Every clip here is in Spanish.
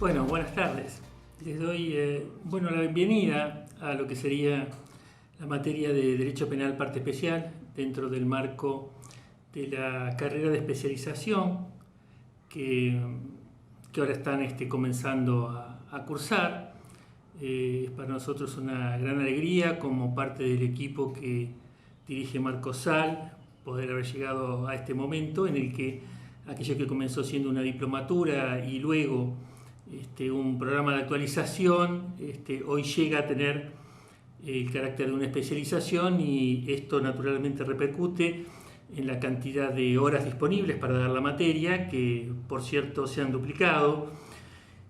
Bueno, buenas tardes. Les doy la bienvenida a lo que sería la materia de Derecho Penal Parte Especial dentro del marco de la carrera de especialización que ahora están comenzando a cursar. Es para nosotros una gran alegría como parte del equipo que dirige Marcos Sal poder haber llegado a este momento en el que aquello que comenzó siendo una diplomatura y luego un programa de actualización, hoy llega a tener el carácter de una especialización, y esto naturalmente repercute en la cantidad de horas disponibles para dar la materia, que por cierto se han duplicado,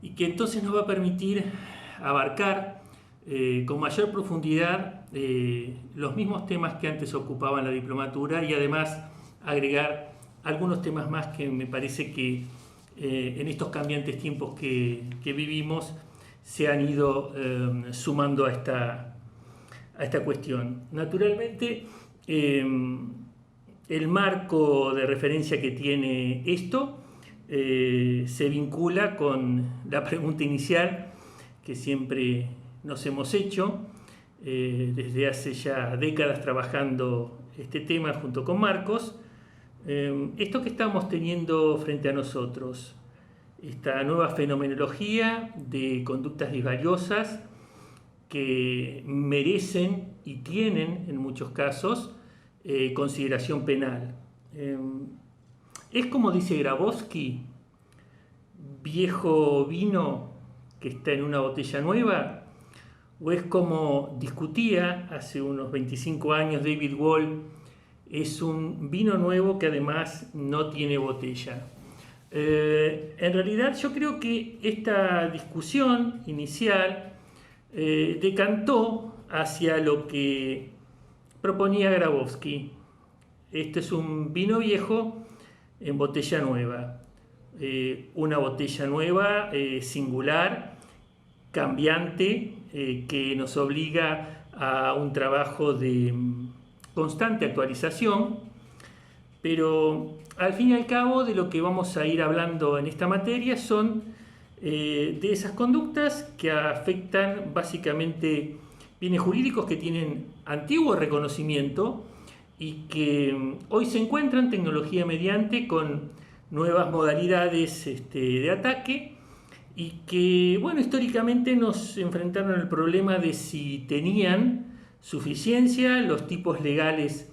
y que entonces nos va a permitir abarcar con mayor profundidad los mismos temas que antes ocupaban la diplomatura, y además agregar algunos temas más que me parece que en estos cambiantes tiempos que vivimos se han ido sumando a esta cuestión. Naturalmente, el marco de referencia que tiene esto se vincula con la pregunta inicial que siempre nos hemos hecho desde hace ya décadas trabajando este tema junto con Marcos. Esto que estamos teniendo frente a nosotros, esta nueva fenomenología de conductas disvariosas que merecen y tienen en muchos casos consideración penal. Es como dice Grabowski: viejo vino que está en una botella nueva, o es como discutía hace unos 25 años David Wall: es un vino nuevo que además no tiene botella. En realidad yo creo que esta discusión inicial decantó hacia lo que proponía Grabowski. Este es un vino viejo en botella nueva. Una botella nueva, singular, cambiante, que nos obliga a un trabajo de constante actualización, pero al fin y al cabo de lo que vamos a ir hablando en esta materia son de esas conductas que afectan básicamente bienes jurídicos que tienen antiguo reconocimiento y que hoy se encuentran tecnología mediante con nuevas modalidades de ataque, y que, bueno, históricamente nos enfrentaron al problema de si tenían suficiencia los tipos legales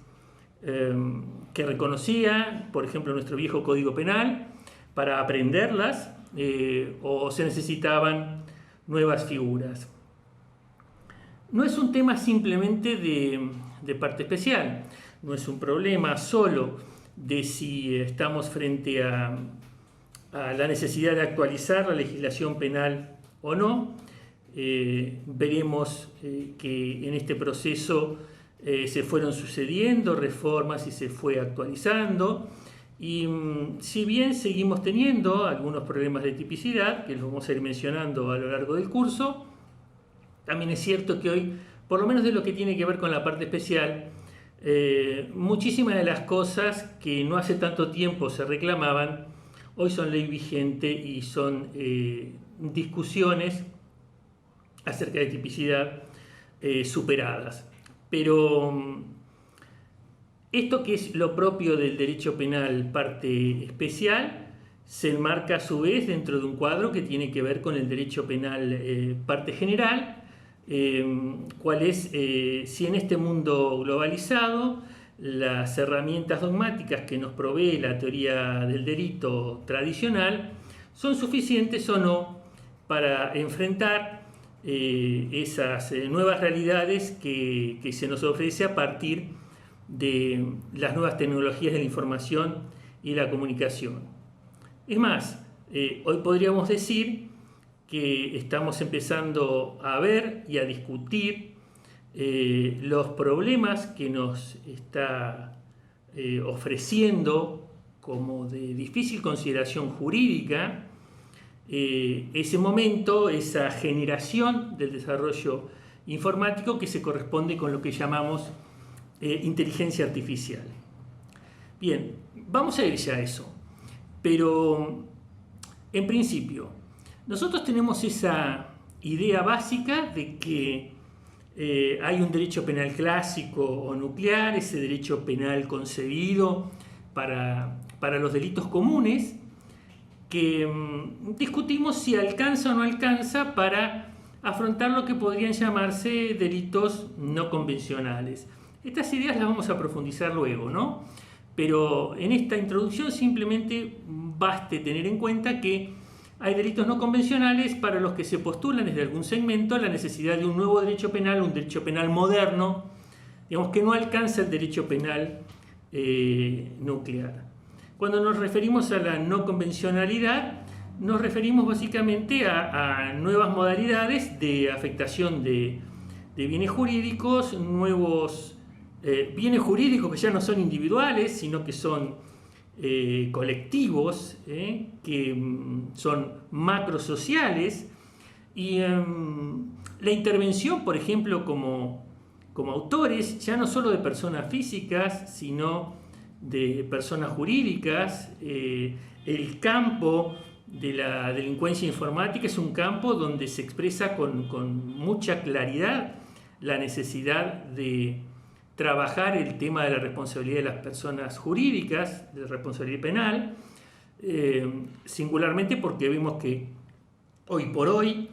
que reconocía, por ejemplo, nuestro viejo Código Penal, para aprenderlas, o se necesitaban nuevas figuras. No es un tema simplemente de parte especial, no es un problema solo de si estamos frente a la necesidad de actualizar la legislación penal o no. Veremos que en este proceso se fueron sucediendo reformas y se fue actualizando, y si bien seguimos teniendo algunos problemas de tipicidad que los vamos a ir mencionando a lo largo del curso, también es cierto que hoy, por lo menos de lo que tiene que ver con la parte especial, muchísimas de las cosas que no hace tanto tiempo se reclamaban hoy son ley vigente y son discusiones acerca de tipicidad superadas. Pero esto, que es lo propio del derecho penal parte especial, se enmarca a su vez dentro de un cuadro que tiene que ver con el derecho penal parte general. Cuál es, si en este mundo globalizado las herramientas dogmáticas que nos provee la teoría del delito tradicional son suficientes o no para enfrentar esas nuevas realidades que se nos ofrece a partir de las nuevas tecnologías de la información y la comunicación. Es más, hoy podríamos decir que estamos empezando a ver y a discutir los problemas que nos está ofreciendo como de difícil consideración jurídica ese momento, esa generación del desarrollo informático que se corresponde con lo que llamamos inteligencia artificial. Bien, vamos a ir ya a eso, pero en principio, Nosotros tenemos esa idea básica de que hay un derecho penal clásico o nuclear, ese derecho penal concebido para los delitos comunes, que discutimos si alcanza o no alcanza para afrontar lo que podrían llamarse delitos no convencionales. Estas ideas las vamos a profundizar luego, ¿no? Pero en esta introducción simplemente baste tener en cuenta que hay delitos no convencionales para los que se postulan desde algún segmento la necesidad de un nuevo derecho penal, un derecho penal moderno, digamos que no alcanza el derecho penal nuclear. Cuando nos referimos a la no convencionalidad, nos referimos básicamente a nuevas modalidades de afectación de bienes jurídicos, nuevos bienes jurídicos que ya no son individuales, sino que son colectivos, que son macrosociales, y la intervención, por ejemplo, como autores, ya no solo de personas físicas, sino de personas jurídicas. El campo de la delincuencia informática es un campo donde se expresa con mucha claridad la necesidad de trabajar el tema de la responsabilidad de las personas jurídicas, de responsabilidad penal, singularmente porque vemos que hoy por hoy,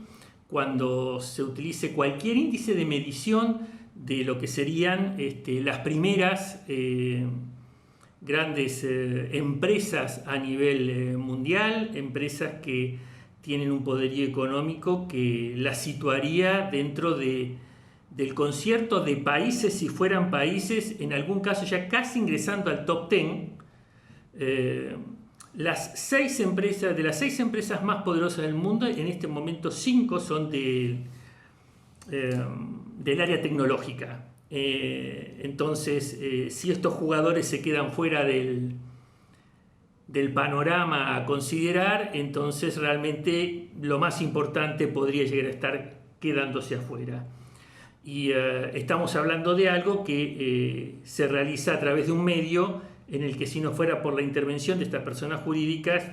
cuando se utilice cualquier índice de medición de lo que serían las primeras grandes empresas a nivel mundial, empresas que tienen un poderío económico que las situaría dentro del concierto de países, si fueran países, en algún caso ya casi ingresando al top 10. De las 6 empresas más poderosas del mundo, en este momento 5 son del área tecnológica. Entonces, si estos jugadores se quedan fuera del panorama a considerar, entonces realmente lo más importante podría llegar a estar quedándose afuera. Y estamos hablando de algo que se realiza a través de un medio en el que, si no fuera por la intervención de estas personas jurídicas,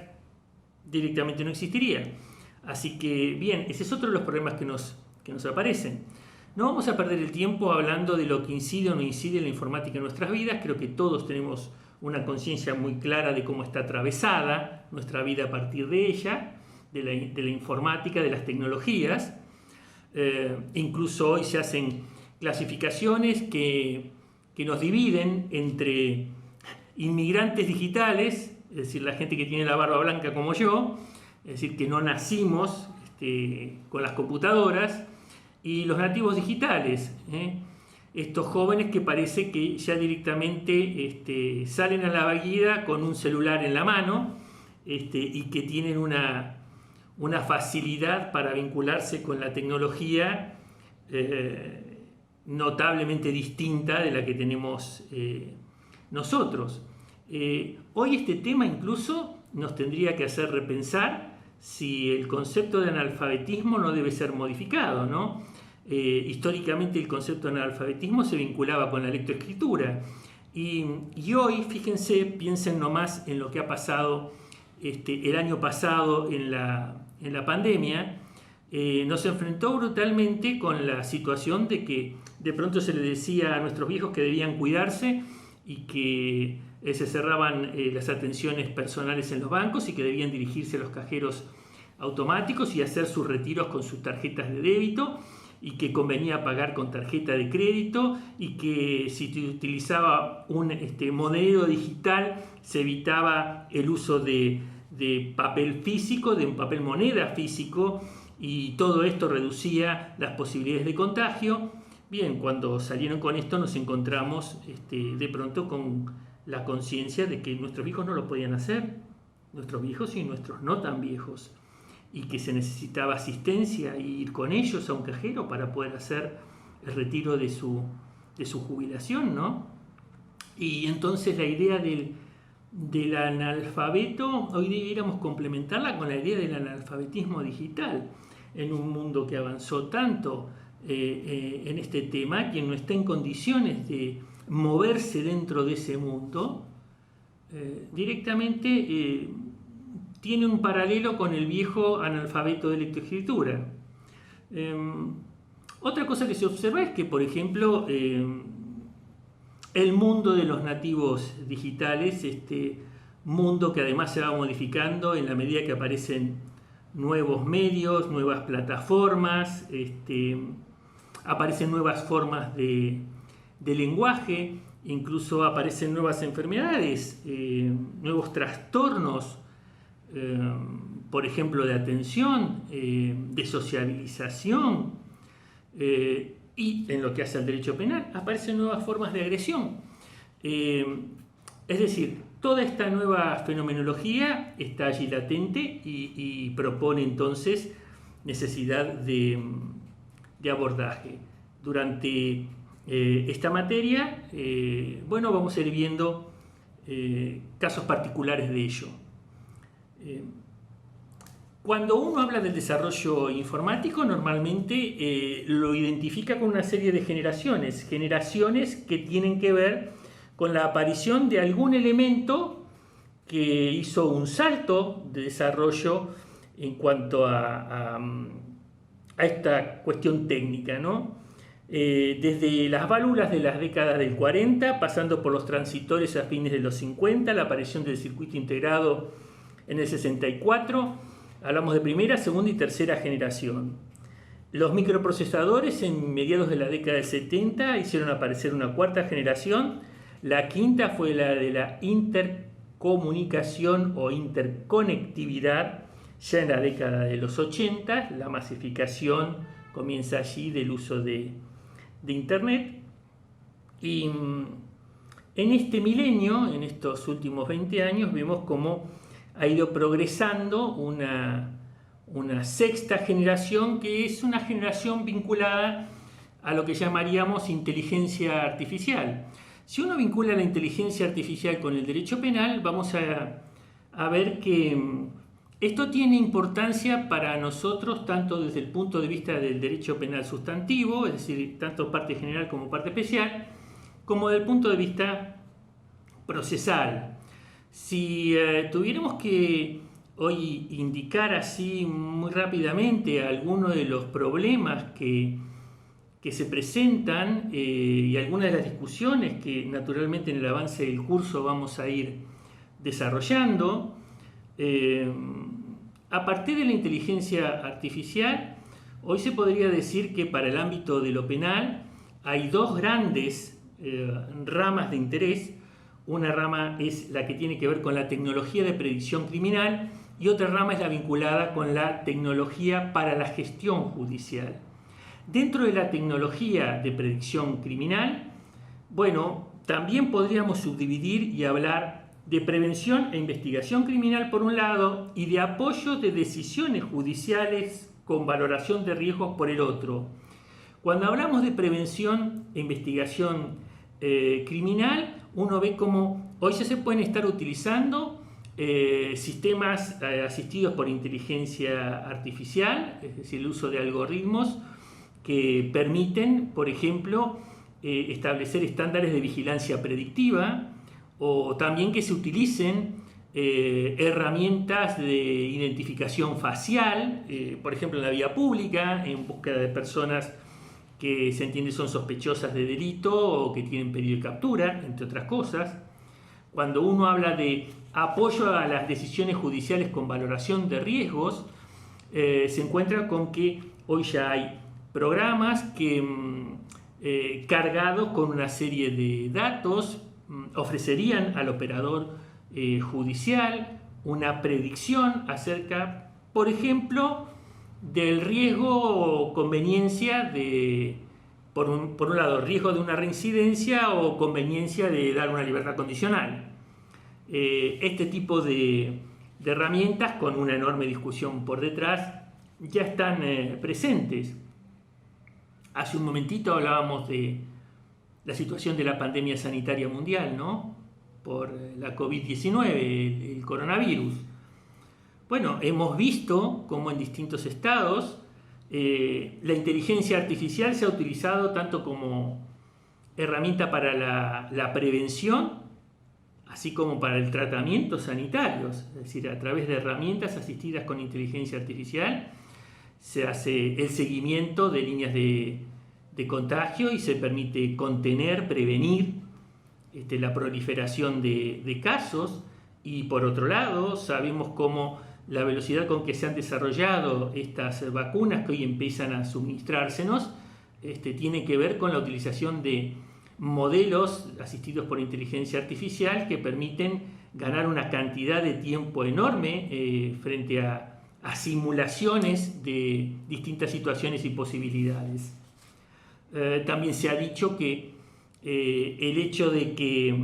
directamente no existiría. Así que, bien, ese es otro de los problemas que nos aparecen. No vamos a perder el tiempo hablando de lo que incide o no incide la informática en nuestras vidas. Creo que todos tenemos una conciencia muy clara de cómo está atravesada nuestra vida a partir de ella, de la informática, de las tecnologías. Incluso hoy se hacen clasificaciones que nos dividen entre inmigrantes digitales, es decir, la gente que tiene la barba blanca como yo, es decir, que no nacimos con las computadoras, y los nativos digitales, estos jóvenes que parece que ya directamente salen a la vida con un celular en la mano, y que tienen una facilidad para vincularse con la tecnología notablemente distinta de la que tenemos nosotros. Hoy este tema incluso nos tendría que hacer repensar si el concepto de analfabetismo no debe ser modificado, ¿no? Históricamente el concepto de analfabetismo se vinculaba con la lectoescritura, y hoy, fíjense, piensen nomás en lo que ha pasado el año pasado en la pandemia. Nos enfrentó brutalmente con la situación de que de pronto se le decía a nuestros viejos que debían cuidarse y que se cerraban las atenciones personales en los bancos y que debían dirigirse a los cajeros automáticos y hacer sus retiros con sus tarjetas de débito, y que convenía pagar con tarjeta de crédito, y que si se utilizaba un monedero digital se evitaba el uso de papel físico, de un papel moneda físico, y todo esto reducía las posibilidades de contagio. Bien, cuando salieron con esto nos encontramos de pronto con la conciencia de que nuestros hijos no lo podían hacer, nuestros viejos y nuestros no tan viejos, y que se necesitaba asistencia e ir con ellos a un cajero para poder hacer el retiro de su jubilación, ¿no? Y entonces la idea del analfabeto, hoy debiéramos complementarla con la idea del analfabetismo digital, en un mundo que avanzó tanto en este tema. Quien no está en condiciones de moverse dentro de ese mundo, directamente tiene un paralelo con el viejo analfabeto de lectoescritura. Otra cosa que se observa es que, por ejemplo, el mundo de los nativos digitales, este mundo que además se va modificando en la medida que aparecen nuevos medios, nuevas plataformas, aparecen nuevas formas de lenguaje, incluso aparecen nuevas enfermedades, nuevos trastornos, por ejemplo, de atención, de sociabilización, y en lo que hace al derecho penal, aparecen nuevas formas de agresión. Es decir, toda esta nueva fenomenología está allí latente y propone entonces necesidad de abordaje. Durante esta materia, bueno, vamos a ir viendo casos particulares de ello. Cuando uno habla del desarrollo informático, normalmente lo identifica con una serie de generaciones que tienen que ver con la aparición de algún elemento que hizo un salto de desarrollo en cuanto a esta cuestión técnica, ¿no? Desde las válvulas de las décadas del 40, pasando por los transitores a fines de los 50, la aparición del circuito integrado en el 64, hablamos de primera, segunda y tercera generación. Los microprocesadores en mediados de la década del 70 hicieron aparecer una cuarta generación. La quinta fue la de la intercomunicación o interconectividad, ya en la década de los 80. La masificación comienza allí del uso de Internet. Y en este milenio, en estos últimos 20 años, vemos cómo ha ido progresando una sexta generación, que es una generación vinculada a lo que llamaríamos inteligencia artificial. Si uno vincula la inteligencia artificial con el derecho penal, vamos a ver que esto tiene importancia para nosotros tanto desde el punto de vista del derecho penal sustantivo, es decir, tanto parte general como parte especial, como desde el punto de vista procesal. Si tuviéramos que hoy indicar así muy rápidamente algunos de los problemas que se presentan y algunas de las discusiones que naturalmente en el avance del curso vamos a ir desarrollando, a partir de la inteligencia artificial, hoy se podría decir que para el ámbito de lo penal hay dos grandes ramas de interés. Una rama es la que tiene que ver con la tecnología de predicción criminal y otra rama es la vinculada con la tecnología para la gestión judicial. Dentro de la tecnología de predicción criminal, bueno, también podríamos subdividir y hablar de prevención e investigación criminal por un lado y de apoyo de decisiones judiciales con valoración de riesgos por el otro. Cuando hablamos de prevención e investigación criminal, uno ve cómo hoy ya se pueden estar utilizando sistemas asistidos por inteligencia artificial, es decir, el uso de algoritmos que permiten, por ejemplo, establecer estándares de vigilancia predictiva, o también que se utilicen herramientas de identificación facial, por ejemplo en la vía pública, en búsqueda de personas que se entiende son sospechosas de delito o que tienen pedido de captura, entre otras cosas. Cuando uno habla de apoyo a las decisiones judiciales con valoración de riesgos, se encuentra con que hoy ya hay programas que, cargados con una serie de datos, ofrecerían al operador judicial una predicción acerca, por ejemplo, del riesgo o conveniencia de, por un lado, riesgo de una reincidencia o conveniencia de dar una libertad condicional. Este tipo de herramientas, con una enorme discusión por detrás, ya están presentes. Hace un momentito hablábamos de la situación de la pandemia sanitaria mundial, ¿no? Por la COVID-19, el coronavirus. Bueno, hemos visto cómo en distintos estados la inteligencia artificial se ha utilizado tanto como herramienta para la prevención, así como para el tratamiento sanitario, es decir, a través de herramientas asistidas con inteligencia artificial, se hace el seguimiento de líneas de contagio y se permite contener, prevenir la proliferación de casos. Y por otro lado, sabemos cómo la velocidad con que se han desarrollado estas vacunas que hoy empiezan a suministrársenos tiene que ver con la utilización de modelos asistidos por inteligencia artificial que permiten ganar una cantidad de tiempo enorme frente a simulaciones de distintas situaciones y posibilidades. También se ha dicho que el hecho de que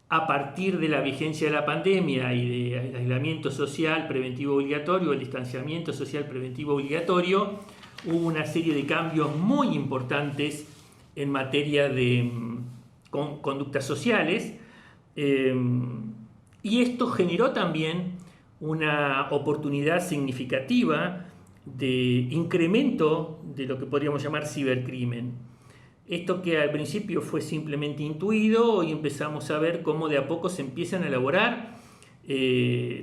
a partir de la vigencia de la pandemia y del aislamiento social preventivo obligatorio, el distanciamiento social preventivo obligatorio, hubo una serie de cambios muy importantes en materia de conductas sociales, y esto generó también una oportunidad significativa de incremento de lo que podríamos llamar cibercrimen. Esto que al principio fue simplemente intuido, hoy empezamos a ver cómo de a poco se empiezan a elaborar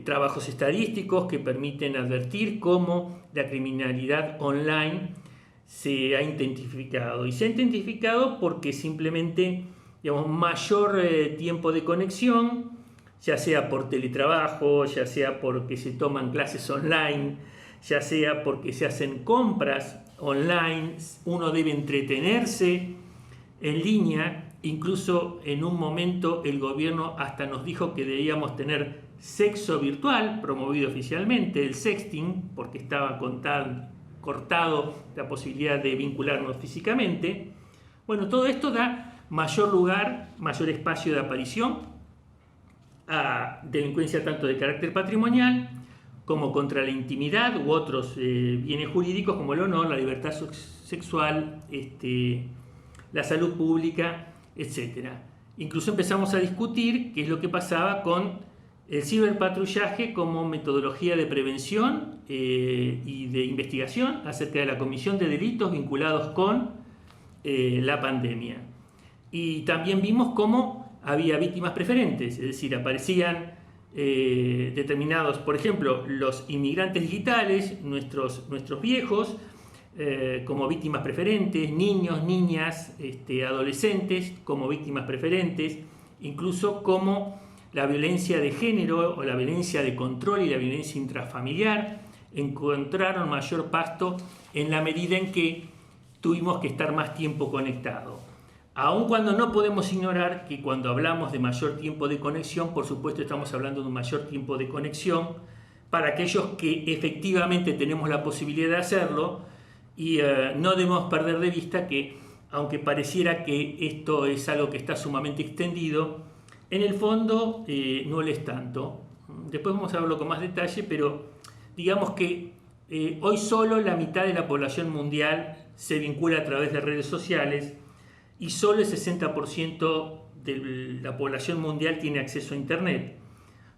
trabajos estadísticos que permiten advertir cómo la criminalidad online se ha intensificado. Y se ha intensificado porque simplemente, digamos, mayor tiempo de conexión, ya sea por teletrabajo, ya sea porque se toman clases online, ya sea porque se hacen compras online, uno debe entretenerse en línea. Incluso en un momento el gobierno hasta nos dijo que debíamos tener sexo virtual, promovido oficialmente, el sexting, porque estaba cortado la posibilidad de vincularnos físicamente. Bueno, todo esto da mayor lugar, mayor espacio de aparición a delincuencia tanto de carácter patrimonial como contra la intimidad u otros bienes jurídicos como el honor, la libertad sexual, la salud pública, etc. Incluso empezamos a discutir qué es lo que pasaba con el ciberpatrullaje como metodología de prevención y de investigación acerca de la comisión de delitos vinculados con la pandemia. Y también vimos cómo había víctimas preferentes, es decir, aparecían determinados, por ejemplo, los inmigrantes digitales, nuestros viejos, como víctimas preferentes, niños, niñas, adolescentes como víctimas preferentes, incluso como la violencia de género o la violencia de control y la violencia intrafamiliar encontraron mayor pasto en la medida en que tuvimos que estar más tiempo conectados. Aun cuando no podemos ignorar que cuando hablamos de mayor tiempo de conexión, por supuesto estamos hablando de un mayor tiempo de conexión para aquellos que efectivamente tenemos la posibilidad de hacerlo, y no debemos perder de vista que, aunque pareciera que esto es algo que está sumamente extendido, en el fondo no lo es tanto. Después vamos a verlo con más detalle, pero digamos que hoy solo la mitad de la población mundial se vincula a través de redes sociales, y solo el 60% de la población mundial tiene acceso a Internet.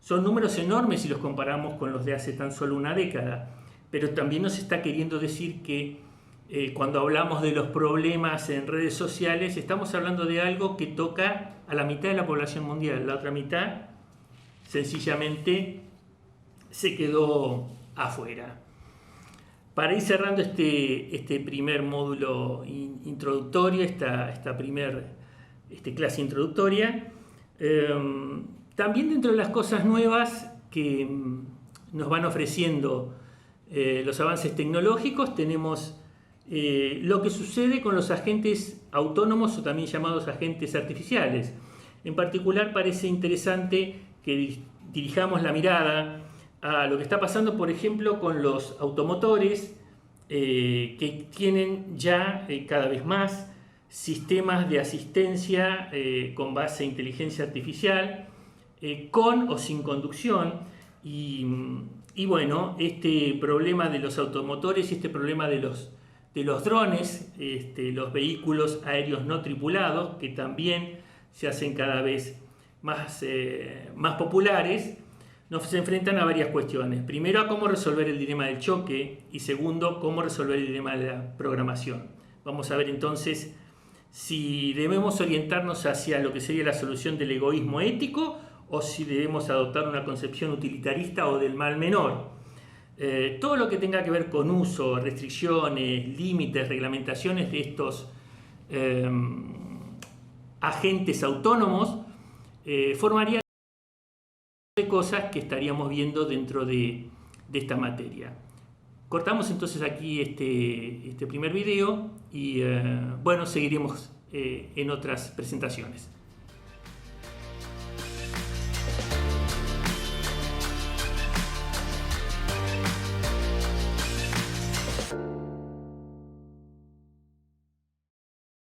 Son números enormes si los comparamos con los de hace tan solo una década, pero también nos está queriendo decir que cuando hablamos de los problemas en redes sociales estamos hablando de algo que toca a la mitad de la población mundial. La otra mitad sencillamente se quedó afuera. Para ir cerrando este primer módulo introductorio, esta primer clase introductoria, también dentro de las cosas nuevas que nos van ofreciendo los avances tecnológicos, tenemos lo que sucede con los agentes autónomos o también llamados agentes artificiales. En particular parece interesante que dirijamos la mirada a lo que está pasando, por ejemplo, con los automotores que tienen ya cada vez más sistemas de asistencia con base en inteligencia artificial, con o sin conducción. Y bueno, este problema de los automotores y este problema de los drones, los vehículos aéreos no tripulados, que también se hacen cada vez más populares, nos enfrentan a varias cuestiones. Primero, a cómo resolver el dilema del choque, y segundo, cómo resolver el dilema de la programación. Vamos a ver entonces si debemos orientarnos hacia lo que sería la solución del egoísmo ético o si debemos adoptar una concepción utilitarista o del mal menor. Todo lo que tenga que ver con uso, restricciones, límites, reglamentaciones de estos agentes autónomos formaría de cosas que estaríamos viendo dentro de esta materia. Cortamos entonces aquí este primer video y bueno, seguiremos en otras presentaciones.